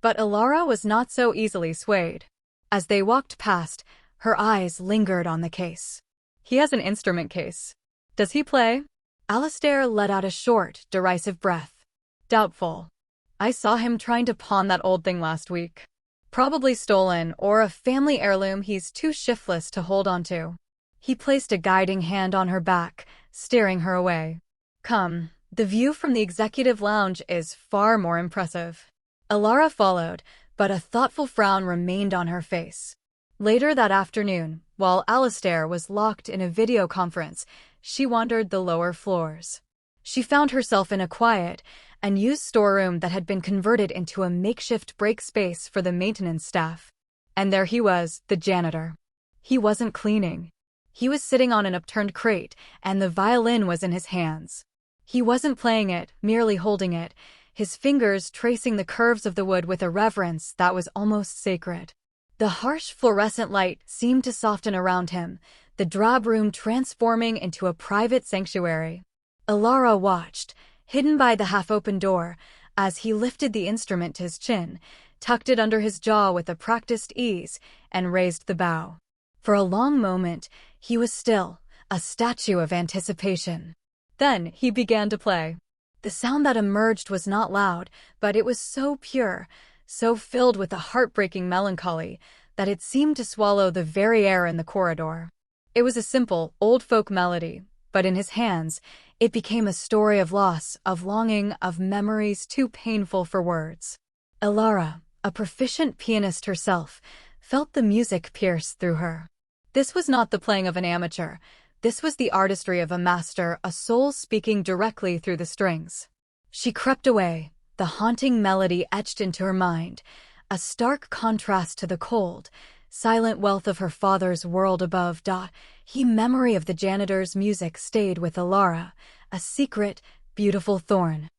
But Elara was not so easily swayed. As they walked past, her eyes lingered on the case. He has an instrument case. Does he play? Alistair let out a short, derisive breath. Doubtful. I saw him trying to pawn that old thing last week. Probably stolen, or a family heirloom he's too shiftless to hold onto. He placed a guiding hand on her back, steering her away. Come, the view from the executive lounge is far more impressive. Elara followed, but a thoughtful frown remained on her face. Later that afternoon, while Alistair was locked in a video conference, she wandered the lower floors. She found herself in a quiet, unused storeroom that had been converted into a makeshift break space for the maintenance staff. And there he was, the janitor. He wasn't cleaning. He was sitting on an upturned crate, and the violin was in his hands. He wasn't playing it, merely holding it, his fingers tracing the curves of the wood with a reverence that was almost sacred. The harsh fluorescent light seemed to soften around him, the drab room transforming into a private sanctuary. Elara watched, hidden by the half-open door, as he lifted the instrument to his chin, tucked it under his jaw with a practiced ease, and raised the bow. For a long moment, he was still, a statue of anticipation. Then he began to play. The sound that emerged was not loud, but it was so pure, so filled with a heartbreaking melancholy, that it seemed to swallow the very air in the corridor. It was a simple, old-folk melody, but in his hands, it became a story of loss, of longing, of memories too painful for words. Elara, a proficient pianist herself, felt the music pierce through her. This was not the playing of an amateur. This was the artistry of a master, a soul speaking directly through the strings. She crept away, the haunting melody etched into her mind, a stark contrast to the cold, silent wealth of her father's world above. The memory of the janitor's music stayed with Elara, a secret, beautiful thorn.